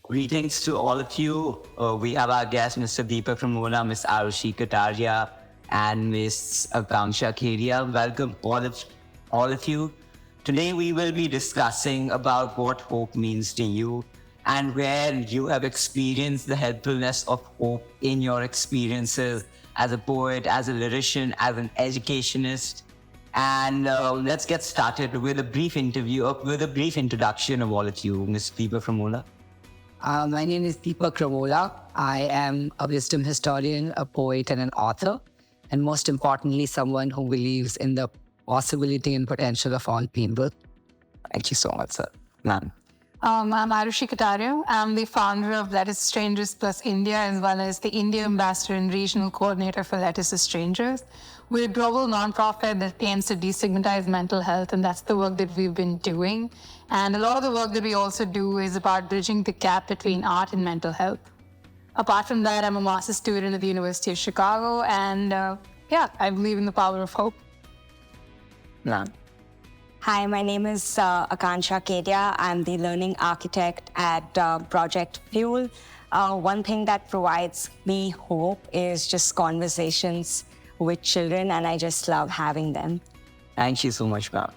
Greetings to all of you. We have our guest, Mr. Deepak from Ramola, Miss Arushi Kataria, and Miss Aakansha Kedia. Welcome all of you. Today we will be discussing about what hope means to you and where you have experienced the helpfulness of hope in your experiences as a poet, as a lyrician, as an educationist. And let's get started with a brief introduction of all of you, Miss Deepak from Ramola. My name is Deepak Ramola. I am a wisdom historian, a poet, and an author, and most importantly, someone who believes in the possibility and potential of all people. Thank you so much, sir. Ma'am. I'm Arushi Kataria. I'm the founder of Letters to Strangers Plus India, as well as the India Ambassador and Regional Coordinator for Letters to Strangers. We're a global nonprofit that aims to destigmatize mental health, and that's the work that we've been doing. And a lot of the work that we also do is about bridging the gap between art and mental health. Apart from that, I'm a master's student at the University of Chicago, and I believe in the power of hope. Ma'am. Hi, my name is Aakansha Kedia. I'm the learning architect at Project Fuel. One thing that provides me hope is just conversations with children, and I just love having them. Thank you so much, ma'am.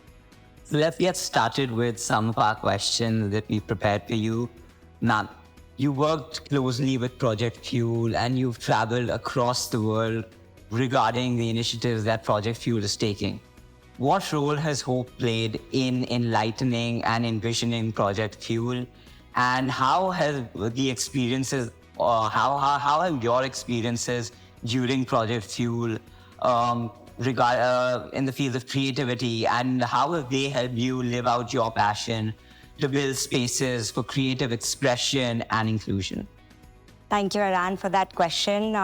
So let's get started with some of our questions that we prepared for you. Ma'am, you worked closely with Project Fuel and you've traveled across the world regarding the initiatives that Project Fuel is taking. What role has hope played in enlightening and envisioning Project Fuel? And how have the experiences, how have your experiences during Project Fuel in the field of creativity, and how have they helped you live out your passion to build spaces for creative expression and inclusion? Thank you, Arhan, for that question.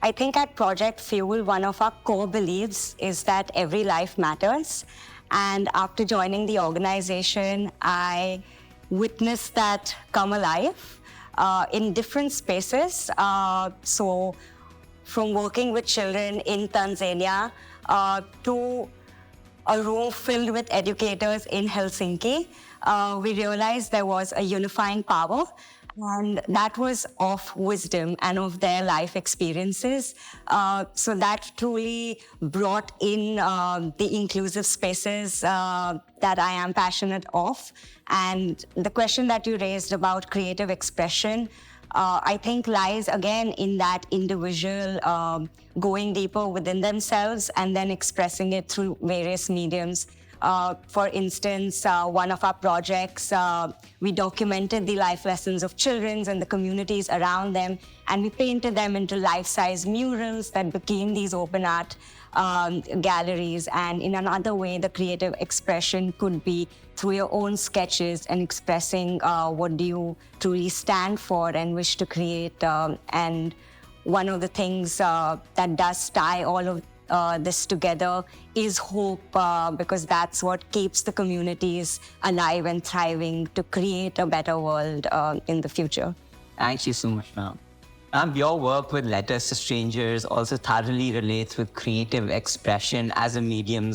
I think at Project Fuel, one of our core beliefs is that every life matters. And after joining the organization, I witnessed that come alive in different spaces. So from working with children in Tanzania to a room filled with educators in Helsinki, we realized there was a unifying power. And that was of wisdom and of their life experiences. So that truly brought in the inclusive spaces that I am passionate of. And the question that you raised about creative expression, I think lies again in that individual going deeper within themselves and then expressing it through various mediums. For instance, one of our projects, we documented the life lessons of children and the communities around them, and we painted them into life-size murals that became these open art galleries. And in another way, the creative expression could be through your own sketches and expressing what do you truly stand for and wish to create. And one of the things that does tie all of this together is hope, because that's what keeps the communities alive and thriving to create a better world in the future. Thank you so much, ma'am. Your work with Letters to Strangers also thoroughly relates with creative expression as a medium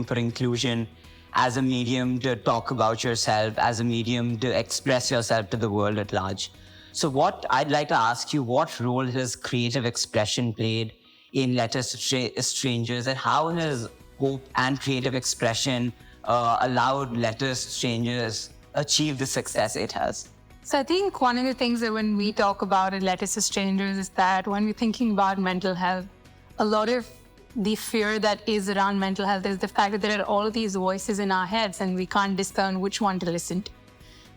for inclusion, as a medium to talk about yourself, as a medium to express yourself to the world at large. So what I'd like to ask you, what role has creative expression played in Letters to Strangers, and how has hope and creative expression allowed Letters to Strangers achieve the success it has? So I think one of the things that when we talk about in Letters to Strangers is that when we're thinking about mental health, a lot of the fear that is around mental health is the fact that there are all of these voices in our heads and we can't discern which one to listen to.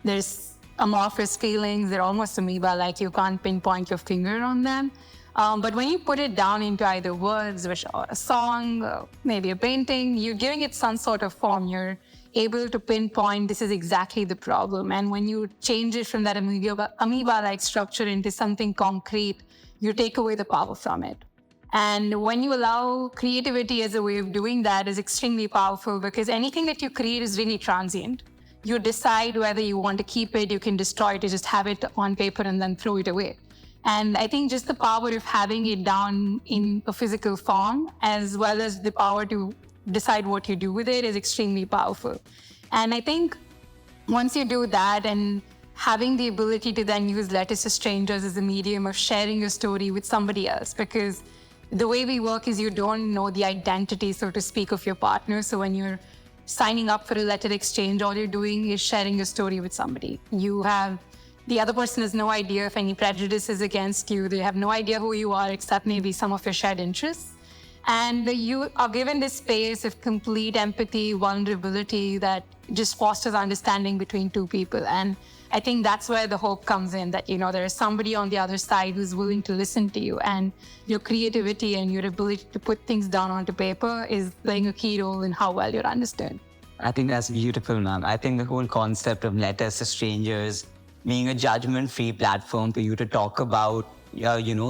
There's amorphous feelings, they're almost amoeba, like you can't pinpoint your finger on them. But when you put it down into either words, or a song, maybe a painting, you're giving it some sort of form. You're able to pinpoint this is exactly the problem. And when you change it from that amoeba-like structure into something concrete, you take away the power from it. And when you allow creativity as a way of doing that is extremely powerful, because anything that you create is really transient. You decide whether you want to keep it, you can destroy it, you just have it on paper and then throw it away. And I think just the power of having it down in a physical form, as well as the power to decide what you do with it, is extremely powerful. And I think once you do that and having the ability to then use letters to strangers as a medium of sharing your story with somebody else, because the way we work is you don't know the identity, so to speak, of your partner. So when you're signing up for a letter exchange, all you're doing is sharing your story with somebody. The other person has no idea if any prejudices against you. They have no idea who you are, except maybe some of your shared interests. And you are given this space of complete empathy, vulnerability that just fosters understanding between two people. And I think that's where the hope comes in, that, there is somebody on the other side who's willing to listen to you. And your creativity and your ability to put things down onto paper is playing a key role in how well you're understood. I think that's beautiful, ma'am. I think the whole concept of letters to strangers being a judgment-free platform for you to talk about,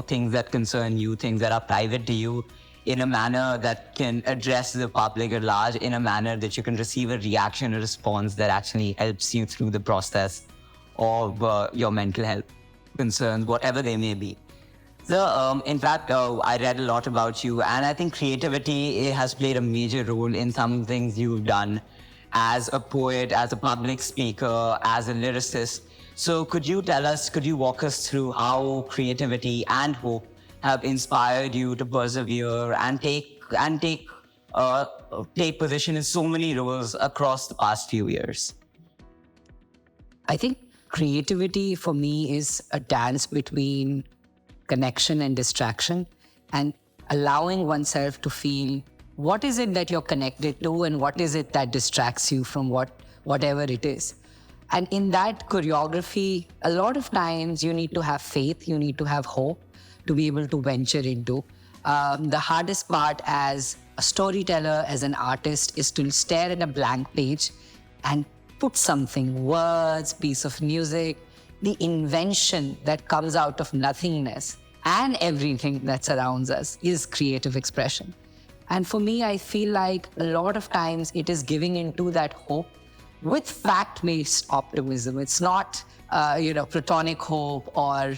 things that concern you, things that are private to you, in a manner that can address the public at large, in a manner that you can receive a reaction, a response that actually helps you through the process of your mental health concerns, whatever they may be. So, in fact, I read a lot about you, and I think creativity has played a major role in some things you've done as a poet, as a public speaker, as a lyricist. So could you walk us through how creativity and hope have inspired you to persevere and take position in so many roles across the past few years? I think creativity for me is a dance between connection and distraction, and allowing oneself to feel what is it that you're connected to and what is it that distracts you from whatever it is. And in that choreography, a lot of times you need to have faith, you need to have hope to be able to venture into. The hardest part as a storyteller, as an artist, is to stare at a blank page and put something, words, piece of music, the invention that comes out of nothingness and everything that surrounds us is creative expression. And for me, I feel like a lot of times it is giving into that hope with fact-based optimism. It's not, platonic hope or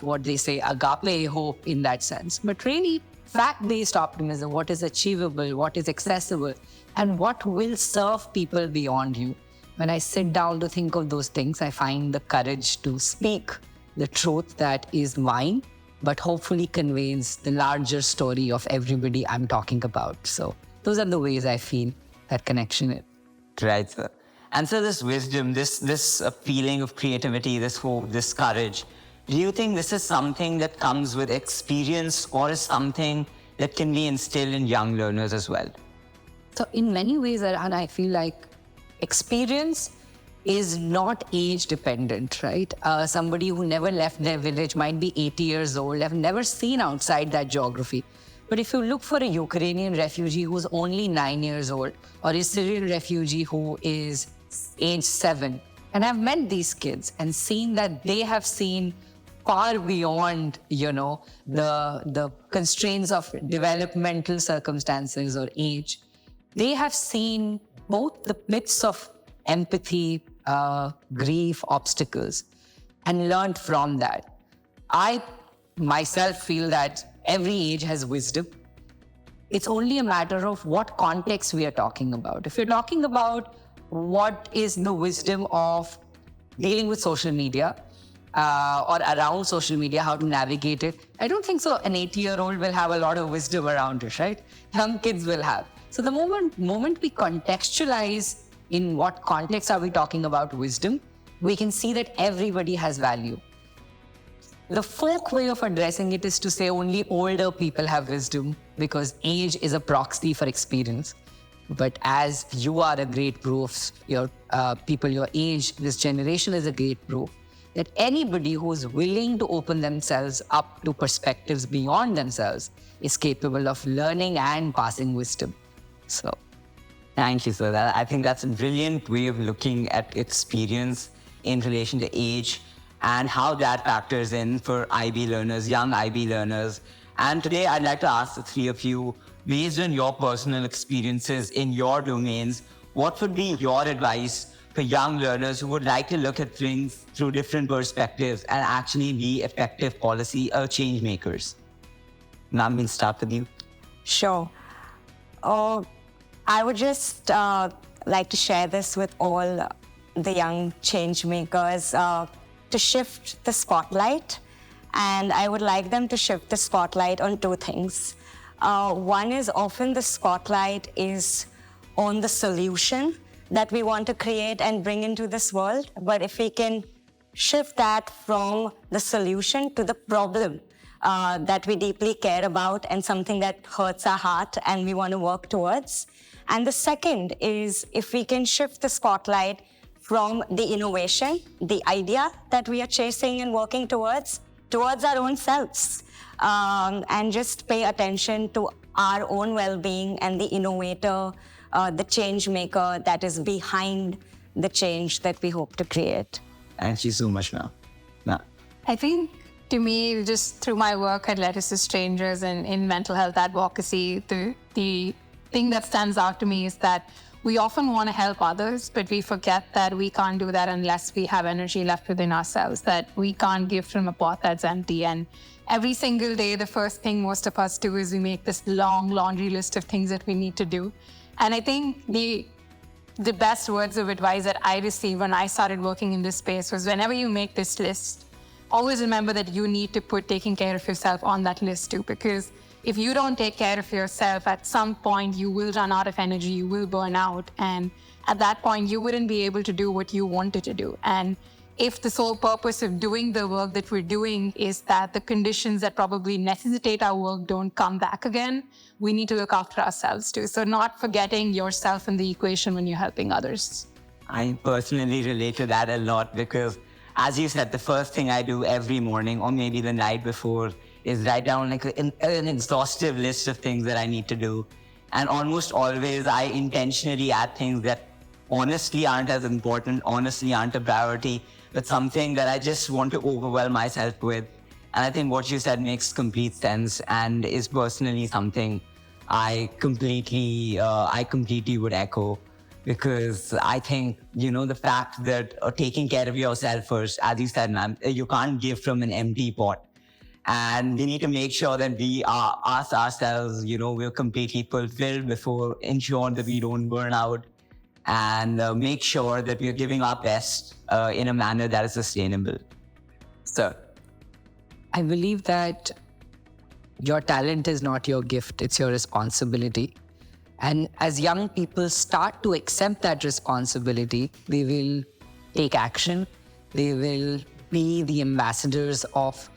what they say, agape hope in that sense, but really fact-based optimism, what is achievable, what is accessible, and what will serve people beyond you. When I sit down to think of those things, I find the courage to speak the truth that is mine, but hopefully conveys the larger story of everybody I'm talking about. So those are the ways I feel that connection is. Right, sir. And so this wisdom, this feeling of creativity, this hope, this courage, do you think this is something that comes with experience or is something that can be instilled in young learners as well? So in many ways, Arhan, I feel like experience is not age dependent, right? Somebody who never left their village might be 80 years old, have never seen outside that geography. But if you look for a Ukrainian refugee who's only 9 years old, or a Syrian refugee who is age 7, and I've met these kids and seen that they have seen far beyond, the constraints of developmental circumstances or age. They have seen both the bits of empathy, grief, obstacles, and learned from that. I myself feel that every age has wisdom. It's only a matter of what context we are talking about. If you're talking about what is the wisdom of dealing with social media or around social media, how to navigate it, I don't think so. An 80-year-old will have a lot of wisdom around it, right? Young kids will have. So the moment we contextualize in what context are we talking about wisdom, we can see that everybody has value. The folk way of addressing it is to say only older people have wisdom because age is a proxy for experience. But as you are a great proof, your people your age, this generation is a great proof that anybody who's willing to open themselves up to perspectives beyond themselves is capable of learning and passing wisdom. So, thank you, sir. I think that's a brilliant way of looking at experience in relation to age and how that factors in for IB learners, young IB learners. And today I'd like to ask the three of you, based on your personal experiences in your domains, what would be your advice for young learners who would like to look at things through different perspectives and actually be effective policy change makers? Ma'am, we'll start with you. Sure. I would just like to share this with all the young change makers to shift the spotlight. And I would like them to shift the spotlight on two things. One is often the spotlight is on the solution that we want to create and bring into this world. But if we can shift that from the solution to the problem that we deeply care about and something that hurts our heart and we want to work towards. And the second is if we can shift the spotlight from the innovation, the idea that we are chasing and working towards our own selves, and just pay attention to our own well-being and the innovator, the change maker that is behind the change that we hope to create. Thank you so much, ma'am. I think, to me, just through my work at Letters to Strangers and in mental health advocacy, the thing that stands out to me is that we often want to help others, but we forget that we can't do that unless we have energy left within ourselves, that we can't give from a pot that's empty. And every single day, the first thing most of us do is we make this long laundry list of things that we need to do. And I think the best words of advice that I received when I started working in this space was whenever you make this list, always remember that you need to put taking care of yourself on that list too, because if you don't take care of yourself, at some point you will run out of energy, you will burn out. And at that point, you wouldn't be able to do what you wanted to do. And if the sole purpose of doing the work that we're doing is that the conditions that probably necessitate our work don't come back again, we need to look after ourselves too. So not forgetting yourself in the equation when you're helping others. I personally relate to that a lot because, as you said, the first thing I do every morning or maybe the night before is write down like an exhaustive list of things that I need to do. And almost always I intentionally add things that honestly aren't as important, honestly aren't a priority, but something that I just want to overwhelm myself with. And I think what you said makes complete sense and is personally something I completely would echo. Because I think, the fact that taking care of yourself first, as you said, ma'am, you can't give from an empty pot. And we need to make sure that we ask ourselves, we're completely fulfilled before ensure that we don't burn out and make sure that we're giving our best in a manner that is sustainable. So, I believe that your talent is not your gift, it's your responsibility. And as young people start to accept that responsibility, they will take action. They will be the ambassadors of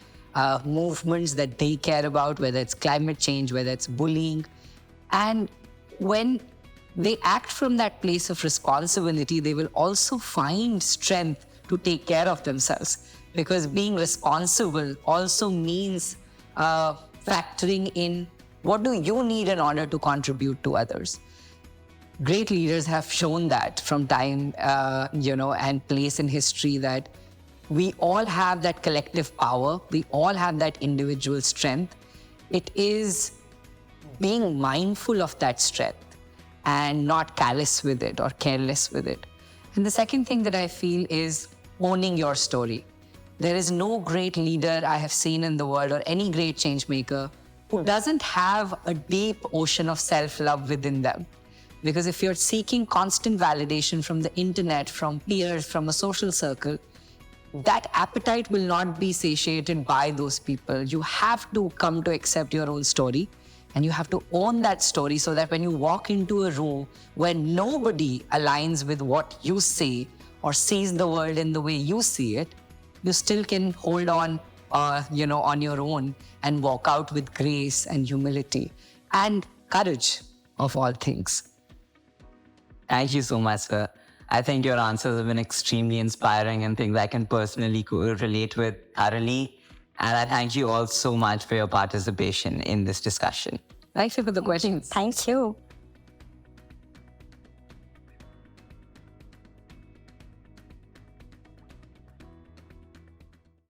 movements that they care about, whether it's climate change, whether it's bullying. And when they act from that place of responsibility, they will also find strength to take care of themselves. Because being responsible also means factoring in what do you need in order to contribute to others. Great leaders have shown that from time, and place in history that we all have that collective power. We all have that individual strength. It is being mindful of that strength and not callous with it or careless with it. And the second thing that I feel is owning your story. There is no great leader I have seen in the world or any great change maker who doesn't have a deep ocean of self-love within them. Because if you're seeking constant validation from the internet, from peers, from a social circle, that appetite will not be satiated by those people. You have to come to accept your own story and you have to own that story so that when you walk into a room where nobody aligns with what you say or sees the world in the way you see it, you still can hold on on your own and walk out with grace and humility and courage of all things. Thank you so much, sir. I think your answers have been extremely inspiring and things I can personally relate with thoroughly. And I thank you all so much for your participation in this discussion. Thank you for the questions. Thank you.